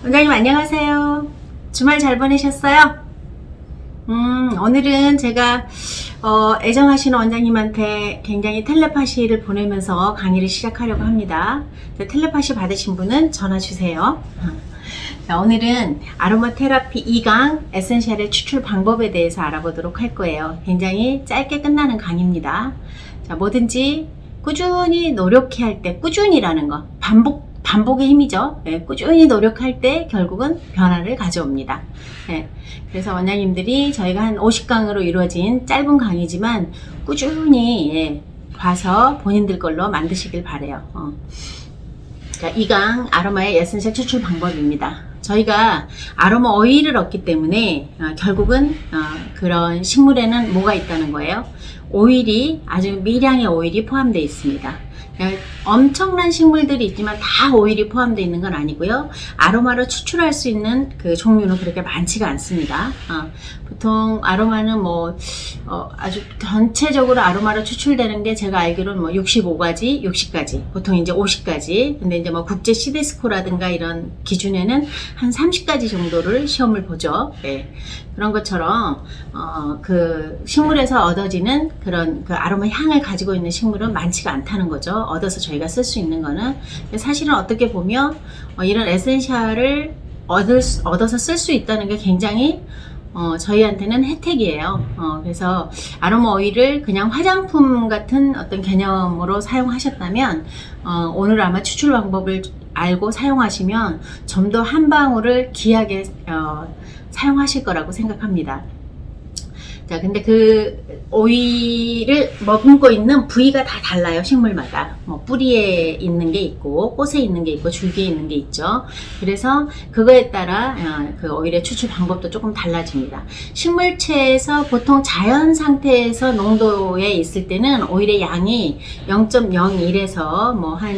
원장님 안녕하세요. 주말 잘 보내셨어요? 오늘은 제가 애정하시는 원장님한테 굉장히 텔레파시를 보내면서 강의를 시작하려고 합니다. 텔레파시 받으신 분은 전화 주세요. 자, 오늘은 아로마 테라피 2강 에센셜의 추출 방법에 대해서 알아보도록 할 거예요. 굉장히 짧게 끝나는 강의입니다. 자, 뭐든지 꾸준히 노력해 할 때, 꾸준히라는 거, 반복의 힘이죠. 네, 꾸준히 노력할 때 결국은 변화를 가져옵니다. 네, 그래서 원장님들이 저희가 한 50강으로 이루어진 짧은 강의지만 꾸준히 봐서 본인들 걸로 만드시길 바래요. 자, 2강 아로마의 에센셜 추출 방법입니다. 저희가 아로마 오일을 얻기 때문에 결국은 그런 식물에는 뭐가 있다는 거예요? 오일이, 아주 미량의 오일이 포함되어 있습니다. 엄청난 식물들이 있지만 다 오일이 포함되어 있는 건 아니고요. 아로마로 추출할 수 있는 그 종류는 그렇게 많지가 않습니다. 보통 아로마는 아주 전체적으로 아로마로 추출되는 게 제가 알기로는 65가지, 60가지, 보통 이제 50가지. 근데 이제 국제 시데스코라든가 이런 기준에는 한 30가지 정도를 시험을 보죠. 네. 그런 것처럼 그 식물에서 얻어지는 그런 그 아로마 향을 가지고 있는 식물은 많지가 않다는 거죠. 얻어서 저희가 쓸 수 있는 거는. 사실은 어떻게 보면 이런 에센셜을 얻어서 쓸 수 있다는 게 굉장히 저희한테는 혜택이에요. 그래서 아로마 오일을 그냥 화장품 같은 어떤 개념으로 사용하셨다면 오늘 아마 추출 방법을 알고 사용하시면 좀 더 한 방울을 귀하게 사용하실 거라고 생각합니다. 자, 근데 그 오일을 머금고 있는 부위가 다 달라요, 식물마다. 뿌리에 있는 게 있고, 꽃에 있는 게 있고, 줄기에 있는 게 있죠. 그래서 그거에 따라 그 오일의 추출 방법도 조금 달라집니다. 식물체에서 보통 자연 상태에서 농도에 있을 때는 오일의 양이 0.01에서 한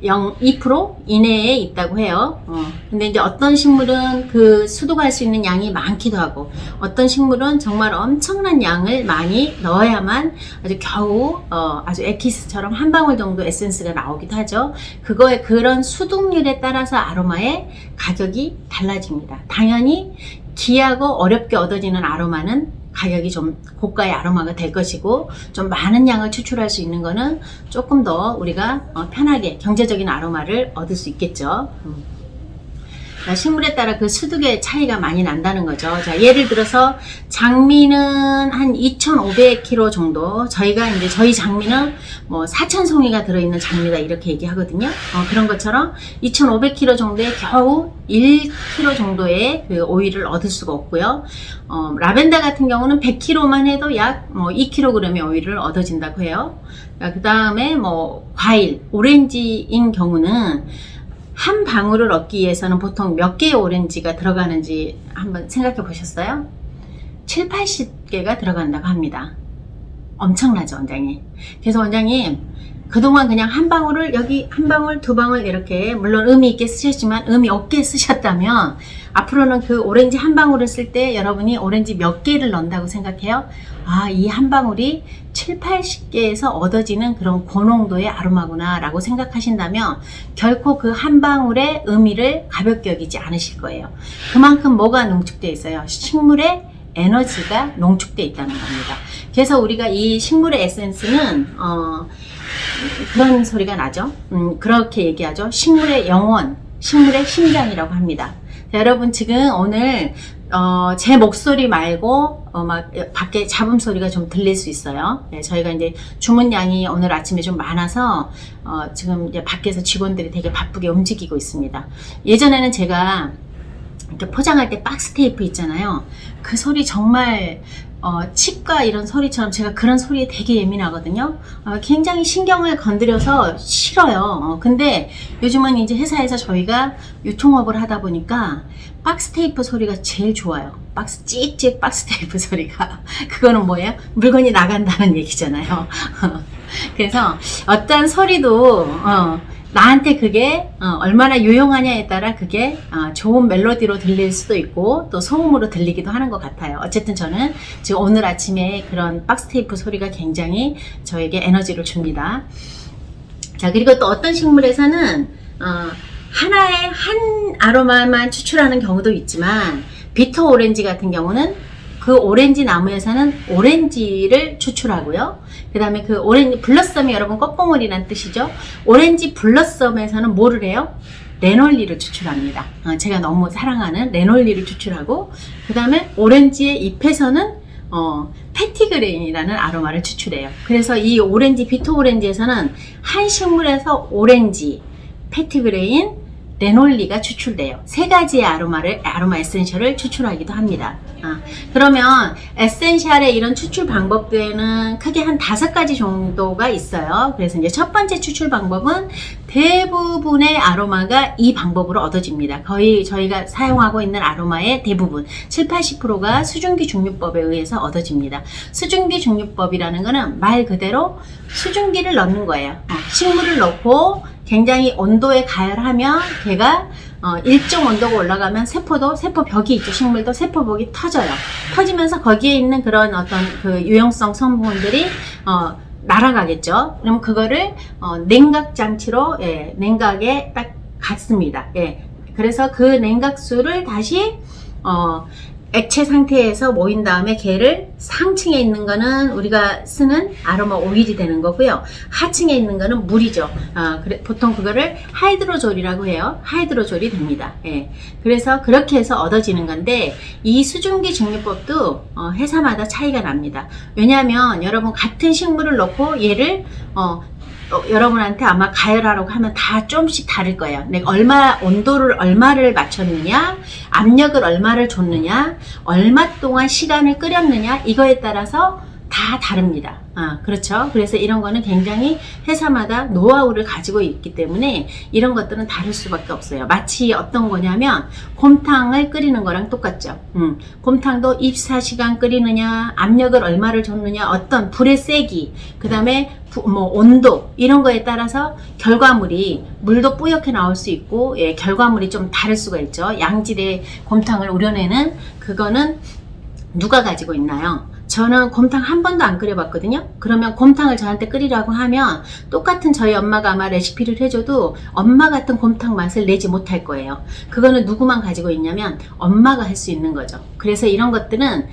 0.2% 이내에 있다고 해요. 근데 이제 어떤 식물은 그 수독할 수 있는 양이 많기도 하고, 어떤 식물은 정말 엄청난 양을 많이 넣어야만 아주 겨우, 아주 엑기스처럼 한 방울 정도 에센스가 나오기도 하죠. 그거의 그런 수독률에 따라서 아로마의 가격이 달라집니다. 당연히 귀하고 어렵게 얻어지는 아로마는 가격이 좀 고가의 아로마가 될 것이고, 좀 많은 양을 추출할 수 있는 거는 조금 더 우리가 편하게 경제적인 아로마를 얻을 수 있겠죠. 식물에 따라 그 수독의 차이가 많이 난다는 거죠. 자, 예를 들어서 장미는 한 2,500kg 정도, 저희가 이제 저희 장미는 4,000송이가 들어있는 장미다 이렇게 얘기하거든요. 그런 것처럼 2,500kg 정도에 겨우 1kg 정도의 그 오일을 얻을 수가 없고요. 라벤더 같은 경우는 100kg만 해도 약 2kg의 오일을 얻어진다고 해요. 그 다음에 과일, 오렌지인 경우는 한 방울을 얻기 위해서는 보통 몇 개의 오렌지가 들어가는지 한번 생각해 보셨어요? 7, 80개가 들어간다고 합니다. 엄청나죠, 원장님? 그래서 원장님, 그동안 그냥 한 방울을 여기 한 방울, 두 방울 이렇게, 물론 의미 있게 쓰셨지만 의미 없게 쓰셨다면 앞으로는 그 오렌지 한 방울을 쓸 때 여러분이 오렌지 몇 개를 넣는다고 생각해요? 이 한 방울이 7, 80개에서 얻어지는 그런 고농도의 아로마구나 라고 생각하신다면 결코 그 한 방울의 의미를 가볍게 여기지 않으실 거예요. 그만큼 뭐가 농축되어 있어요? 식물의 에너지가 농축되어 있다는 겁니다. 그래서 우리가 이 식물의 에센스는 그런 소리가 나죠. 그렇게 얘기하죠. 식물의 영혼, 식물의 심장이라고 합니다. 자, 여러분 지금 오늘 제 목소리 말고 밖에 잡음 소리가 좀 들릴 수 있어요. 네, 저희가 이제 주문량이 오늘 아침에 좀 많아서 지금 이제 밖에서 직원들이 되게 바쁘게 움직이고 있습니다. 예전에는 제가 이렇게 포장할 때 박스 테이프 있잖아요. 그 소리 정말 치과 이런 소리처럼 제가 그런 소리에 되게 예민하거든요. 굉장히 신경을 건드려서 싫어요. 근데 요즘은 이제 회사에서 저희가 유통업을 하다 보니까 박스 테이프 소리가 제일 좋아요. 찍찍 박스 테이프 소리가. 그거는 뭐예요? 물건이 나간다는 얘기잖아요. 그래서 어떤 소리도 나한테 그게 얼마나 유용하냐에 따라 그게 좋은 멜로디로 들릴 수도 있고 또 소음으로 들리기도 하는 것 같아요. 어쨌든 저는 지금 오늘 아침에 그런 박스 테이프 소리가 굉장히 저에게 에너지를 줍니다. 자, 그리고 또 어떤 식물에서는 하나의 한 아로마만 추출하는 경우도 있지만 비터 오렌지 같은 경우는 그 오렌지 나무에서는 오렌지를 추출하고요. 그 다음에 그 오렌지 블러썸이 여러분 꽃봉오리란 뜻이죠. 오렌지 블러썸에서는 뭐를 해요? 레놀리를 추출합니다. 제가 너무 사랑하는 레놀리를 추출하고, 그 다음에 오렌지의 잎에서는 패티그레인이라는 아로마를 추출해요. 그래서 이 오렌지, 비터 오렌지에서는 한 식물에서 오렌지, 패티그레인, 레놀리가 추출돼요. 세 가지의 아로마 에센셜을 추출하기도 합니다. 그러면 에센셜의 이런 추출 방법들에는 크게 한 5가지 정도가 있어요. 그래서 이제 첫 번째 추출 방법은 대부분의 아로마가 이 방법으로 얻어집니다. 거의 저희가 사용하고 있는 아로마의 대부분 70~80%가 수증기 중류법에 의해서 얻어집니다. 수증기 중류법이라는 거는 말 그대로 수증기를 넣는 거예요. 식물을 넣고 굉장히 온도에 가열하면 걔가 일정 온도가 올라가면 세포벽이 있죠. 식물도 세포벽이 터져요. 터지면서 거기에 있는 그런 어떤 그 유용성 성분들이 날아가겠죠. 그럼 그거를 냉각 장치로 냉각에 딱 갖습니다. 그래서 그 냉각수를 다시 액체 상태에서 모인 다음에 걔를 상층에 있는 거는 우리가 쓰는 아로마 오일이 되는 거고요. 하층에 있는 거는 물이죠. 보통 그거를 하이드로졸이라고 해요. 하이드로졸이 됩니다. 그래서 그렇게 해서 얻어지는 건데, 이 수증기 증류법도 회사마다 차이가 납니다. 왜냐하면 여러분 같은 식물을 넣고 얘를 여러분한테 아마 가열하라고 하면 다 조금씩 다를 거예요. 내가 온도를 얼마를 맞췄느냐, 압력을 얼마를 줬느냐, 얼마 동안 시간을 끓였느냐, 이거에 따라서 다 다릅니다. 그렇죠. 그래서 이런 거는 굉장히 회사마다 노하우를 가지고 있기 때문에 이런 것들은 다를 수밖에 없어요. 마치 어떤 거냐면 곰탕을 끓이는 거랑 똑같죠. 곰탕도 24시간 끓이느냐, 압력을 얼마를 줬느냐, 어떤 불의 세기, 그 다음에 온도, 이런 거에 따라서 결과물이, 물도 뿌옇게 나올 수 있고, 결과물이 좀 다를 수가 있죠. 양질의 곰탕을 우려내는 그거는 누가 가지고 있나요? 저는 곰탕 한 번도 안 끓여봤거든요. 그러면 곰탕을 저한테 끓이라고 하면 똑같은 저희 엄마가 아마 레시피를 해줘도 엄마 같은 곰탕 맛을 내지 못할 거예요. 그거는 누구만 가지고 있냐면 엄마가 할 수 있는 거죠. 그래서 이런 것들은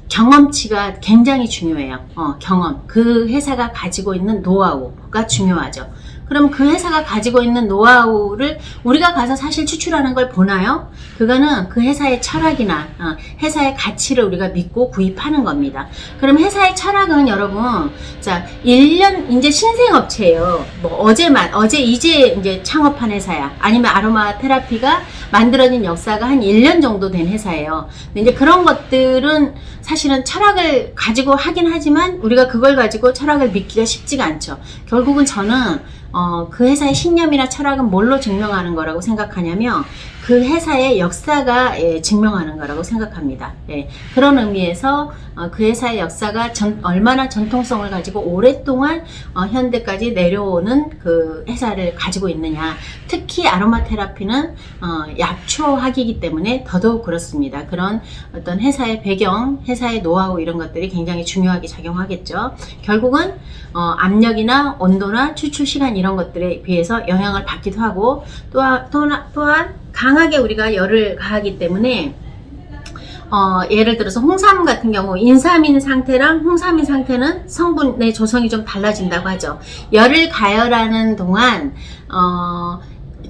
경험치가 굉장히 중요해요. 경험. 그 회사가 가지고 있는 노하우가 중요하죠. 그럼 그 회사가 가지고 있는 노하우를 우리가 가서 사실 추출하는 걸 보나요? 그거는 그 회사의 철학이나 회사의 가치를 우리가 믿고 구입하는 겁니다. 그럼 회사의 철학은 여러분, 자, 1년 이제 신생업체예요. 어제 이제 창업한 회사야. 아니면 아로마 테라피가 만들어진 역사가 한 1년 정도 된 회사예요. 근데 이제 그런 것들은 사실은 철학을 가지고 하긴 하지만 우리가 그걸 가지고 철학을 믿기가 쉽지가 않죠. 결국은 저는 그 회사의 신념이나 철학은 뭘로 증명하는 거라고 생각하냐면 그 회사의 역사가 증명하는 거라고 생각합니다. 그런 의미에서 그 회사의 역사가 얼마나 전통성을 가지고 오랫동안 현대까지 내려오는 그 회사를 가지고 있느냐. 특히 아로마 테라피는 약초학이기 때문에 더더욱 그렇습니다. 그런 어떤 회사의 배경, 회사의 노하우, 이런 것들이 굉장히 중요하게 작용하겠죠. 결국은 압력이나 온도나 추출 시간, 이런 것들에 비해서 영향을 받기도 하고, 또한 강하게 우리가 열을 가하기 때문에 예를 들어서 홍삼 같은 경우 인삼인 상태랑 홍삼인 상태는 성분의 조성이 좀 달라진다고 하죠. 열을 가열하는 동안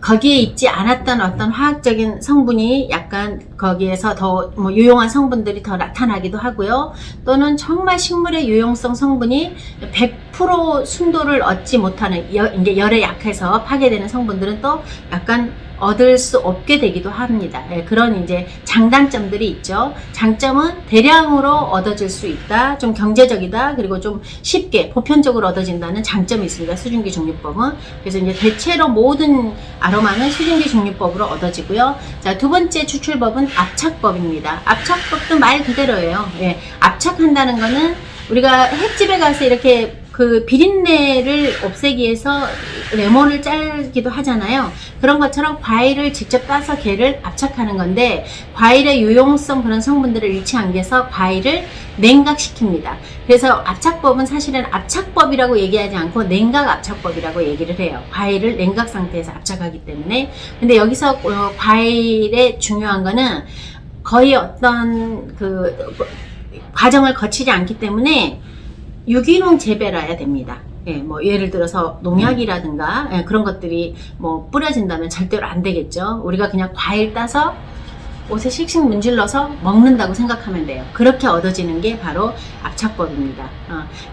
거기에 있지 않았던 어떤 화학적인 성분이 약간 거기에서 더 유용한 성분들이 더 나타나기도 하고요. 또는 정말 식물의 유용성 성분이 100% 순도를 얻지 못하는, 이제 열에 약해서 파괴되는 성분들은 또 약간 얻을 수 없게 되기도 합니다. 그런 이제 장단점들이 있죠. 장점은 대량으로 얻어질 수 있다, 좀 경제적이다, 그리고 좀 쉽게 보편적으로 얻어진다는 장점이 있습니다. 수증기 증류법은. 그래서 이제 대체로 모든 아로마는 수증기 증류법으로 얻어지고요. 자, 두 번째 추출법은 압착법입니다. 압착법도 말 그대로예요. 압착한다는 거는 우리가 횟집에 가서 이렇게 그 비린내를 없애기 위해서 레몬을 짜기도 하잖아요. 그런 것처럼 과일을 직접 따서 걔를 압착하는 건데, 과일의 유용성 그런 성분들을 잃지 않기 위해서 과일을 냉각시킵니다. 그래서 압착법은 사실은 압착법이라고 얘기하지 않고 냉각 압착법이라고 얘기를 해요. 과일을 냉각 상태에서 압착하기 때문에. 근데 여기서 과일의 중요한 거는 거의 어떤 그 과정을 거치지 않기 때문에 유기농 재배라야 됩니다. 예, 뭐 예를 들어서 농약이라든가 그런 것들이 뭐 뿌려진다면 절대로 안 되겠죠. 우리가 그냥 과일 따서 옷에 씩씩 문질러서 먹는다고 생각하면 돼요. 그렇게 얻어지는 게 바로 압착법입니다.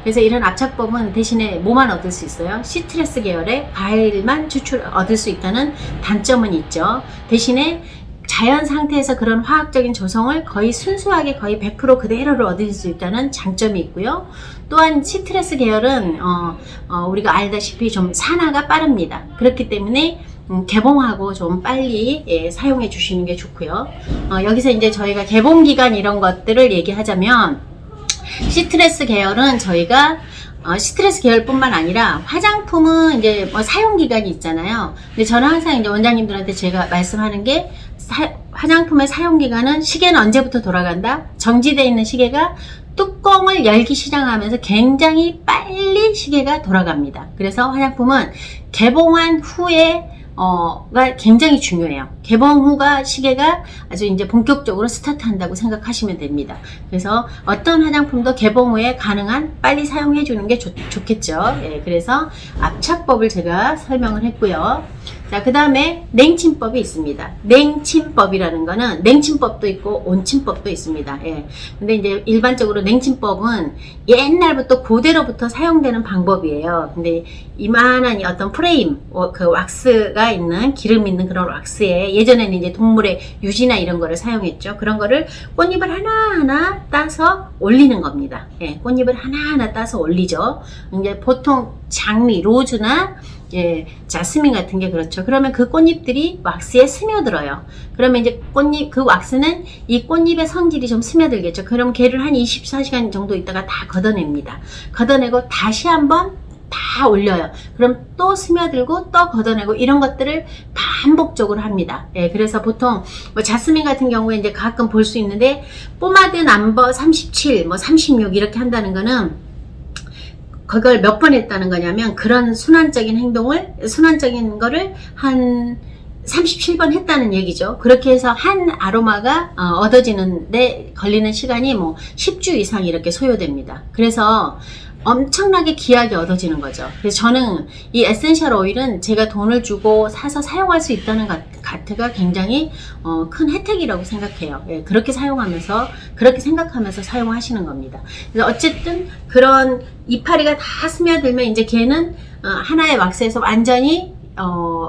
그래서 이런 압착법은 대신에 뭐만 얻을 수 있어요? 시트러스 계열의 과일만 얻을 수 있다는 단점은 있죠. 대신에 자연 상태에서 그런 화학적인 조성을 거의 순수하게 거의 100% 그대로를 얻을 수 있다는 장점이 있고요. 또한 시트러스 계열은 우리가 알다시피 좀 산화가 빠릅니다. 그렇기 때문에 개봉하고 좀 빨리 사용해 주시는 게 좋고요. 여기서 이제 저희가 개봉 기간 이런 것들을 얘기하자면, 시트러스 계열은 저희가 시트러스 계열뿐만 아니라 화장품은 이제 뭐 사용 기간이 있잖아요. 근데 저는 항상 이제 원장님들한테 제가 말씀하는 게, 화장품의 사용 기간은 시계는 언제부터 돌아간다? 정지되어 있는 시계가 뚜껑을 열기 시작하면서 굉장히 빨리 시계가 돌아갑니다. 그래서 화장품은 개봉한 후에 가 굉장히 중요해요. 개봉 후가 시계가 아주 이제 본격적으로 스타트 한다고 생각하시면 됩니다. 그래서 어떤 화장품도 개봉 후에 가능한 빨리 사용해 주는 게 좋겠죠. 예, 그래서 압착법을 제가 설명을 했고요. 자, 그 다음에 냉침법이 있습니다. 냉침법이라는 거는 냉침법도 있고 온침법도 있습니다. 예. 근데 이제 일반적으로 냉침법은 옛날부터 고대로부터 사용되는 방법이에요. 근데 이만한 어떤 프레임, 그 왁스가 있는, 기름 있는 그런 왁스에 예전에는 이제 동물의 유지나 이런 거를 사용했죠. 그런 거를 꽃잎을 하나하나 따서 올리는 겁니다. 예. 꽃잎을 하나하나 따서 올리죠. 이제 보통 장미, 로즈나 자스민 같은 게 그렇죠. 그러면 그 꽃잎들이 왁스에 스며들어요. 그러면 이제 그 왁스는 이 꽃잎의 성질이 좀 스며들겠죠. 그럼 걔를 한 24시간 정도 있다가 다 걷어냅니다. 걷어내고 다시 한번 다 올려요. 그럼 또 스며들고 또 걷어내고 이런 것들을 반복적으로 합니다. 예, 그래서 보통 뭐 자스민 같은 경우에 이제 가끔 볼 수 있는데, 포마드 넘버 37, 뭐 36 이렇게 한다는 거는 그걸 몇 번 했다는 거냐면, 그런 순환적인 거를 한 37번 했다는 얘기죠. 그렇게 해서 한 아로마가 얻어지는데 걸리는 시간이 뭐 10주 이상 이렇게 소요됩니다. 그래서 엄청나게 귀하게 얻어지는 거죠. 그래서 저는 이 에센셜 오일은 제가 돈을 주고 사서 사용할 수 있다는 가트가 굉장히 큰 혜택이라고 생각해요. 예, 그렇게 생각하면서 사용하시는 겁니다. 그래서 어쨌든 그런 이파리가 다 스며들면 이제 걔는 하나의 왁스에서 완전히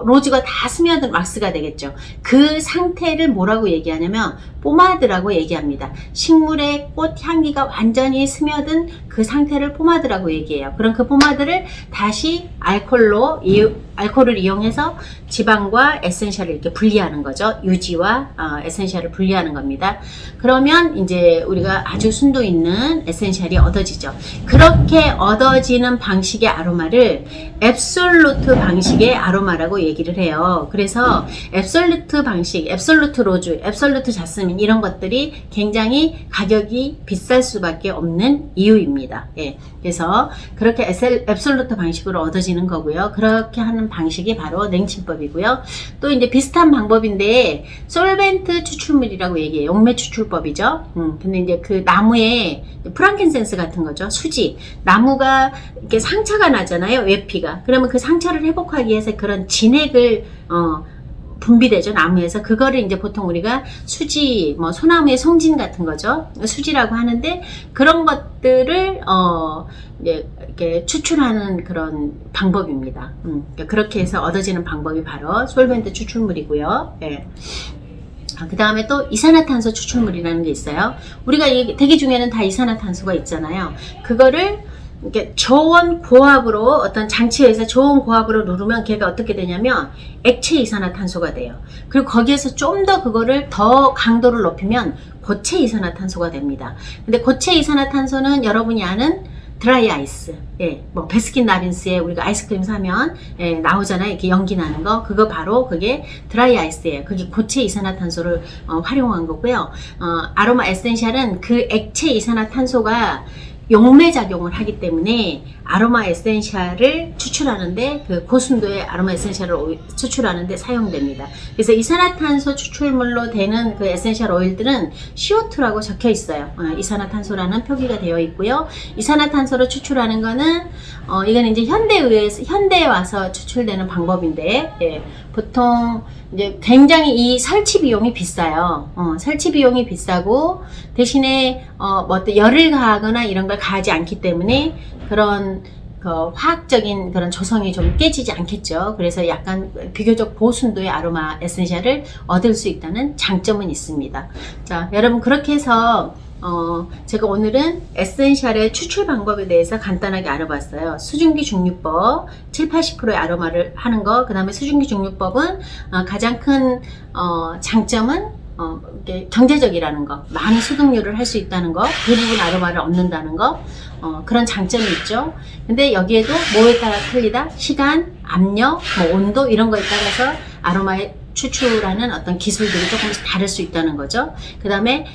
로즈가 다 스며든 왁스가 되겠죠. 그 상태를 뭐라고 얘기하냐면 포마드라고 얘기합니다. 식물의 꽃 향기가 완전히 스며든 그 상태를 포마드라고 얘기해요. 그럼 그 포마드를 다시 알코올을 이용해서 지방과 에센셜을 이렇게 분리하는 거죠. 유지와 에센셜을 분리하는 겁니다. 그러면 이제 우리가 아주 순도 있는 에센셜이 얻어지죠. 그렇게 얻어지는 방식의 아로마를 앱솔루트 방식의 아로마라고 얘기를 해요. 그래서 앱솔루트 방식, 앱솔루트 로즈, 앱솔루트 자스민 이런 것들이 굉장히 가격이 비쌀 수밖에 없는 이유입니다. 예. 그래서 그렇게 앱솔루트 방식으로 얻어지는 거고요. 그렇게 하는 방식이 바로 냉침법이고요. 또 이제 비슷한 방법인데 솔벤트 추출물이라고 얘기해요. 용매 추출법이죠. 근데 이제 그 나무에 프랑켄센스 같은 거죠. 수지. 나무가 이렇게 상처가 나잖아요. 외피가. 그러면 그 상처를 회복하기 위해서 그런 진액을 분비되죠. 나무에서. 그거를 이제 보통 우리가 수지, 뭐 소나무의 송진 같은 거죠. 수지라고 하는데, 그런 것들을 이제 이렇게 추출하는 그런 방법입니다. 그렇게 해서 얻어지는 방법이 바로 솔벤트 추출물이고요. 예. 그 다음에 또 이산화탄소 추출물이라는 게 있어요. 우리가 대기 중에는 다 이산화탄소가 있잖아요. 그거를 이렇게 저온 고압으로 어떤 장치에서 저온 고압으로 누르면 걔가 어떻게 되냐면 액체 이산화탄소가 돼요. 그리고 거기에서 좀 더 그거를 더 강도를 높이면 고체 이산화탄소가 됩니다. 근데 고체 이산화탄소는 여러분이 아는 드라이 아이스. 예, 뭐 베스킨 라빈스에 우리가 아이스크림 사면 나오잖아요. 이렇게 연기 나는 거. 그거 바로 그게 드라이 아이스예요. 그게 고체 이산화탄소를 활용한 거고요. 아로마 에센셜은 그 액체 이산화탄소가 용매 작용을 하기 때문에 아로마 에센셜을 추출하는데 그 고순도의 아로마 에센셜을 추출하는데 사용됩니다. 그래서 이산화탄소 추출물로 되는 그 에센셜 오일들은 CO2라고 적혀 있어요. 이산화탄소라는 표기가 되어 있고요. 이산화탄소를 추출하는 거는 이거는 이제 현대에 와서 추출되는 방법인데 보통 이제 굉장히 이 설치 비용이 비싸요. 설치 비용이 비싸고 대신에 뭐 어떤 열을 가하거나 이런 걸 가하지 않기 때문에 그런 화학적인 그런 조성이 좀 깨지지 않겠죠. 그래서 약간 비교적 고순도의 아로마 에센셜을 얻을 수 있다는 장점은 있습니다. 자, 여러분 그렇게 해서 제가 오늘은 에센셜의 추출 방법에 대해서 간단하게 알아봤어요. 수증기 중류법 70-80%의 아로마를 하는 거, 그 다음에 수증기 중류법은 가장 큰 장점은 경제적이라는 거, 많은 수득률을 할 수 있다는 거, 대부분 아로마를 얻는다는 거, 그런 장점이 있죠. 근데 여기에도 뭐에 따라 틀리다? 시간, 압력, 뭐 온도 이런 거에 따라서 아로마의 추출하는 어떤 기술들이 조금씩 다를 수 있다는 거죠. 그 다음에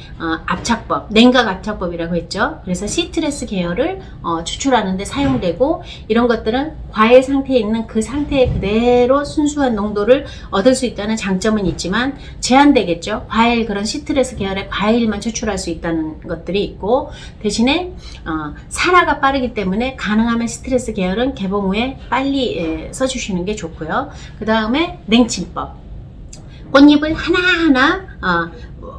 압착법, 냉각 압착법이라고 했죠. 그래서 시트레스 계열을 추출하는 데 사용되고 이런 것들은 과일 상태에 있는 그 상태에 그대로 순수한 농도를 얻을 수 있다는 장점은 있지만 제한되겠죠. 과일 그런 시트레스 계열의 과일만 추출할 수 있다는 것들이 있고 대신에 산화가 빠르기 때문에 가능하면 시트레스 계열은 개봉 후에 빨리 써주시는 게 좋고요. 그 다음에 냉침법. 꽃잎을 하나하나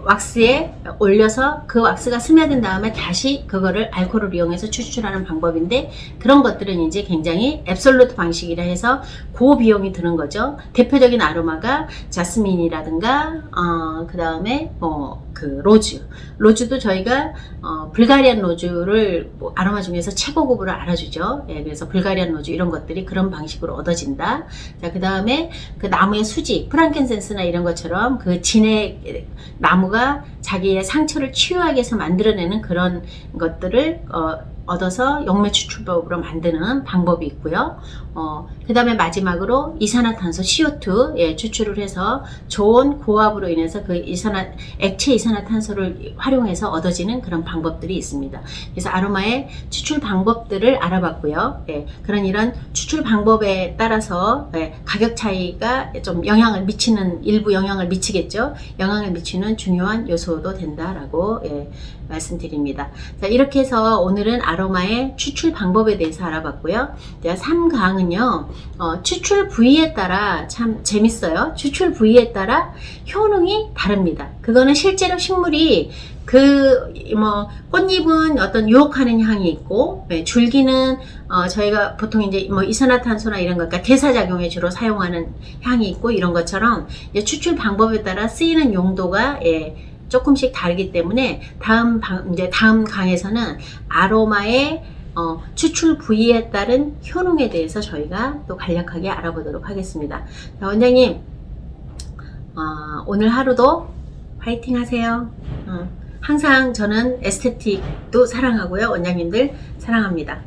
왁스에 올려서 그 왁스가 스며든 다음에 다시 그거를 알코올을 이용해서 추출하는 방법인데 그런 것들은 이제 굉장히 앱솔루트 방식이라 해서 고비용이 드는 거죠. 대표적인 아로마가 자스민이라든가 그 다음에 그 로즈도 저희가 불가리안 로즈를 뭐 아로마 중에서 최고급으로 알아주죠. 예, 그래서 불가리안 로즈 이런 것들이 그런 방식으로 얻어진다. 자, 그 다음에 그 나무의 수지, 프랑켄센스나 이런 것처럼 그 진의 나무가 자기의 상처를 치유하기 위해서 만들어내는 그런 것들을 얻어서 용매 추출법으로 만드는 방법이 있고요. 그 다음에 마지막으로 이산화탄소 CO2 추출을 해서 좋은 고압으로 인해서 그 액체 이산화탄소를 활용해서 얻어지는 그런 방법들이 있습니다. 그래서 아로마의 추출 방법들을 알아봤고요. 그런 이런 추출 방법에 따라서 가격 차이가 좀 일부 영향을 미치겠죠. 영향을 미치는 중요한 요소도 된다라고 말씀드립니다. 자, 이렇게 해서 오늘은 아로마의 추출 방법에 대해서 알아봤고요. 3강은요, 추출 부위에 따라 참 재밌어요. 추출 부위에 따라 효능이 다릅니다. 그거는 실제로 식물이 꽃잎은 어떤 유혹하는 향이 있고, 줄기는, 저희가 보통 이제 이산화탄소나 이런 것, 그러니까 대사작용에 주로 사용하는 향이 있고, 이런 것처럼, 추출 방법에 따라 쓰이는 용도가, 조금씩 다르기 때문에 다음 강에서는 아로마의 추출 부위에 따른 효능에 대해서 저희가 또 간략하게 알아보도록 하겠습니다. 자, 원장님 오늘 하루도 파이팅 하세요. 항상 저는 에스테틱도 사랑하고요. 원장님들 사랑합니다.